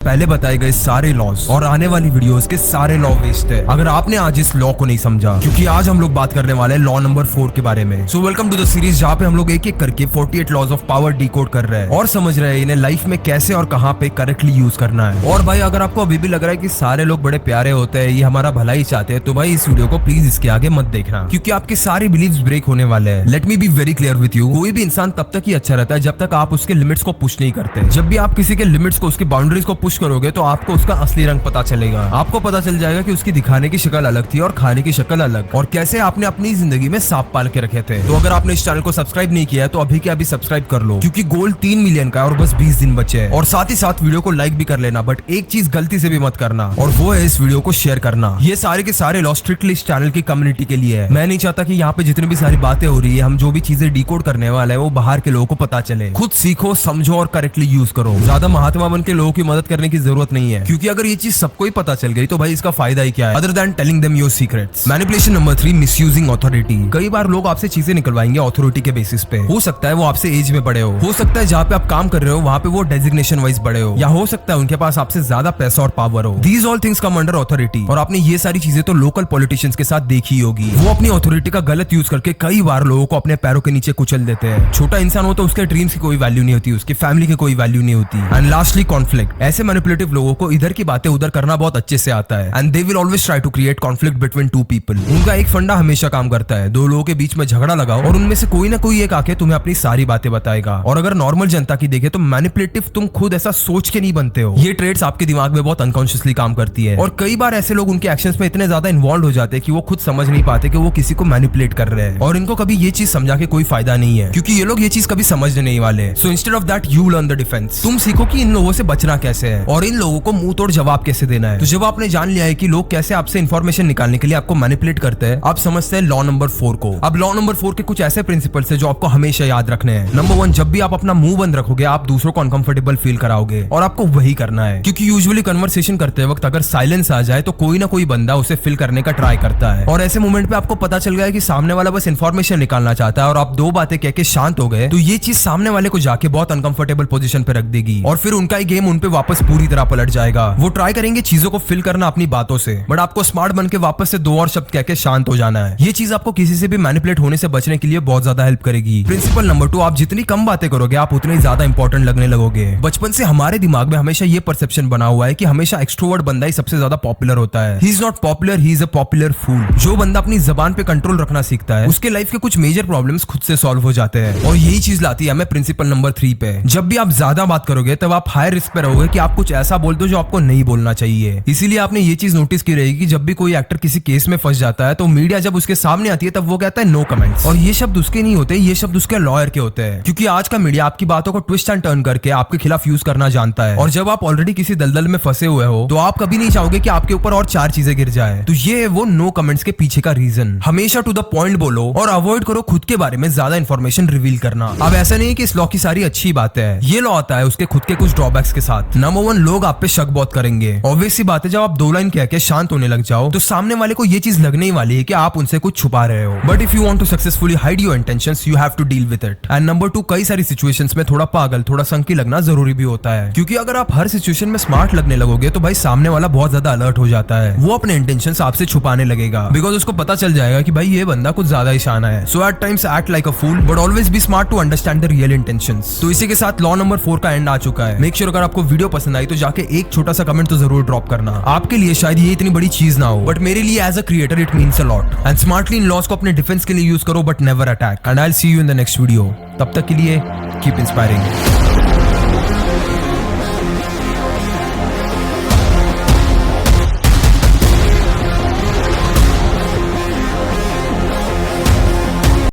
पहले बताए गए सारे लॉस और आने वाली वीडियोस के सारे लॉ वेस्ट है अगर आपने आज इस लॉ को नहीं समझा, क्योंकि आज हम लोग बात करने वाले हैं लॉ नंबर 4 के बारे में। So welcome to the series जहाँ पे हम लोग एक एक करके 48 लॉज ऑफ पावर डिकोड कर रहे हैं और समझ रहे हैं इन्हें लाइफ में कैसे और कहाँ पे करेक्टली यूज करना है। और भाई अगर आपको अभी भी लग रहा है कि सारे लोग बड़े प्यारे होते हैं, ये हमारा भला ही चाहते हैं, तो भाई इस वीडियो को प्लीज इसके आगे मत देखना, क्योंकि आपके सारे बिलीव्स ब्रेक होने वाले हैं। Let me be very clear with you, कोई भी इंसान तब तक ही अच्छा रहता है जब तक आप उसके लिमिट्स को पुश नहीं करते। जब भी आप किसी के लिमिट्स को, उसकी बाउंड्रीज को पुश करोगे तो आपको उसका असली रंग पता चलेगा। आपको पता चल जाएगा कि उसकी दिखाने की शक्ल अलग थी और खाने की शक्ल अलग, और कैसे आपने अपनी जिंदगी में सांप पाल के रखे थे। तो अगर आपने इस चैनल को सब्सक्राइब नहीं किया है तो अभी के अभी सब्सक्राइब कर लो, क्योंकि गोल 3 मिलियन का और बस 20 दिन बचे हैं। और साथ ही साथ वीडियो को लाइक भी कर लेना, बट एक चीज गलती से भी मत करना, और वो है इस वीडियो को शेयर करना। ये सारे के सारे लॉ स्ट्रिक्टली इस चैनल की कम्युनिटी के लिए है। मैं नहीं चाहता कि यहाँ पे जितनी भी सारी बातें हो रही है, हम जो भी चीजें डिकोड करने वाले हैं, वो बाहर के लोगों को पता चले। खुद सीखो, समझो और करेक्टली यूज करो। ज्यादा महात्मा बन के लोगों की मदद करने की जरूरत नहीं है, क्योंकि अगर ये चीज सबको ही पता चल गई तो भाई इसका फायदा ही क्या है, other than telling them your secrets. Manipulation number 3, misusing authority. कई बार लोग आपसे चीजें निकलवाएंगे अथॉरिटी के बेसिस पे। हो सकता है वो आपसे एज में बड़े हो सकता है जहाँ पे आप काम कर रहे हो वहाँ पे वो डेजिग्नेशन वाइज बड़े हो, या हो सकता है उनके पास आपसे ज्यादा पैसा और पावर हो। These all things come under authority. और आपने ये सारी चीजें तो लोकल पॉलिटिशियंस के साथ देखी होगी। वो अपनी अथॉरिटी का गलत यूज करके कई बार लोगों को अपने पैरों के नीचे कुचल देते हैं। छोटा इंसान हो तो उसके ड्रीम्स की कोई वैल्यू नहीं होती, उसकी फैमिली की कोई वैल्यू नहीं होती। And lastly conflict. ऐसे मैनिपुलेटिव लोगों को इधर की बातें उधर करना बहुत अच्छे से आता है, and they will always try to create conflict between two people. उनका एक फंडा हमेशा काम करता है, दो लोगों के बीच में झगड़ा लगाओ और उनमें से कोई ना कोई एक आके तुम्हें अपनी सारी बातें बताएगा। और अगर नॉर्मल जनता की देखे तो मैनिपुलेटिव तुम खुद ऐसा सोच के नहीं बनते हो। ये ट्रेड्स आपके दिमाग में बहुत अनकॉन्शियसली काम करती है, और कई बार ऐसे लोग उनके एक्शंस में इतने ज्यादा इन्वॉल्व हो जाते हैं कि वो खुद समझ नहीं पाते कि वो किसी को मैनिपुलेट कर रहे हैं। और इनको कभी ये चीज समझा के कोई फायदा नहीं है, क्योंकि ये लोग ये चीज कभी समझने नहीं वाले। So instead of that you learn the defence. तुम सीखो कि इन लोगों से बचना कैसे है और इन लोगों को मुंह तोड़ जवाब कैसे देना है। तो जब आपने जान लिया है कि लोग कैसे आपसे इंफॉर्मेशन निकालने के लिए आपको मैनिपुलेट करते हैं, आप समझते हैं लॉ नंबर 4 को। अब लॉ नंबर 4 के कुछ ऐसे प्रिंसिपल्स है जो आपको हमेशा याद रखने हैं। नंबर 1, जब भी आप अपना मुंह बंद रखोगे आप दूसरों को अनकंफर्टेबल फील कराओगे, और आपको वही करना है, क्योंकि यूजुअली कन्वर्सेशन करते वक्त अगर साइलेंस आ जाए तो कोई ना कोई बंदा उसे फिल करने का ट्राई करता है। और ऐसे मोमेंट पे आपको पता चल गया है कि सामने वाला बस इंफॉर्मेशन निकालना चाहता है और आप दो बातें कह के शांत हो गए, तो ये चीज सामने वाले को जाके बहुत अनकंफर्टेबल पोजीशन पे रख देगी, और फिर उनका ही गेम उन पे वापस पूरी तरह पलट जाएगा। वो ट्राई करेंगे चीजों को फिल करना अपनी बातों से, बट आपको स्मार्ट बन के वापस से दो और शब्द कह के शांत हो जाना है। ये चीज आपको किसी से भी मैनिपुलेट होने से बचने के लिए बहुत ज्यादा हेल्प करेगी। प्रिंसिपल नंबर 2, आप जितनी कम बातें करोगे आप उतने ज्यादा इंपॉर्टेंट लगने लगोगे। बचपन से हमारे दिमाग में हमेशा ये परसेप्शन बना हुआ है कि हमेशा एक्सट्रोवर्ट बंदा ही सबसे ज्यादा पॉपुलर होता है। He is not popular, he is a popular fool. जो बंदा अपनी जबान पे कंट्रोल रखना सीखता है उसके लाइफ के कुछ मेजर प्रॉब्लम्स खुद से सॉल्व हो जाते हैं। और यही चीज लाती है हमें प्रिंसिपल नंबर 3 पे। जब भी आप ज्यादा बात करोगे तब आप हाई रिस्क पे रहोगे कि आप कुछ ऐसा बोल दो जो आपको नहीं बोलना चाहिए। इसीलिए आपने ये चीज नोटिस की रहेगी कि जब भी कोई एक्टर किसी केस में फंस जाता है तो मीडिया जब उसके सामने आती है तब वो कहता है नो कमेंट्स। और ये शब्द उसके नहीं होते, ये शब्द उसके लॉयर के होते हैं, क्योंकि आज का मीडिया आपकी बातों को ट्विस्ट एंड टर्न करके आपके खिलाफ यूज करना जानता है। और जब आप ऑलरेडी किसी दलदल में फंसे हुए हो तो आप कभी नहीं चाहोगे कि आपके ऊपर और 4 चीजें गिर जाए। तो ये है वो नो कमेंट्स के पीछे का रीजन। हमेशा टू द पॉइंट बोलो और अवॉइड करो खुद के बारे में ज्यादा इंफॉर्मेशन रिवील करना। अब ऐसा नहीं कि इस लॉ की सारी अच्छी बातें हैं, ये लॉ आता है उसके खुद के कुछ ड्रॉबैक्स के साथ। नंबर 1, लोग आप पे शक बहुत करेंगे। ऑब्वियस सी बात है, जब आप 2 लाइन कह के शांत होने लग जाओ तो सामने वाले को ये चीज लगने ही वाली है कि आप उनसे कुछ छुपा रहे हो। But if you want to successfully hide your intentions you have to deal with it. And number 2, कई सारी सिचुएशंस में थोड़ा पागल, थोड़ा संकी लगना जरूरी भी होता है, क्योंकि अगर आप हर सिचुएशन में स्मार्ट लगने लगोगे तो भाई सामने वाला बहुत ज्यादा अलर्ट हो जाता है। वो अपने इंटेंशंस आपसे छुपाने लगेगा, बिकॉज उसको पता चल जाएगा कि भाई ये बंदा कुछ ज्यादा ही शाना है। So at times act like a fool but always be smart to understand the real intentions. तो इसी के साथ लॉ नंबर 4 का एंड आ चुका है। मेक श्योर अगर आपको वीडियो पसंद आई तो जाके एक छोटा सा कमेंट तो जरूर ड्रॉप करना। आपके लिए शायद ये इतनी बड़ी चीज ना हो, बट मेरे लिए as a creator it means a lot. And smartly इन लॉस को अपने डिफेंस के लिए यूज करो, but never attack. And I will see you in the next video. तब तक के लिए कीप इंस्पायरिंग।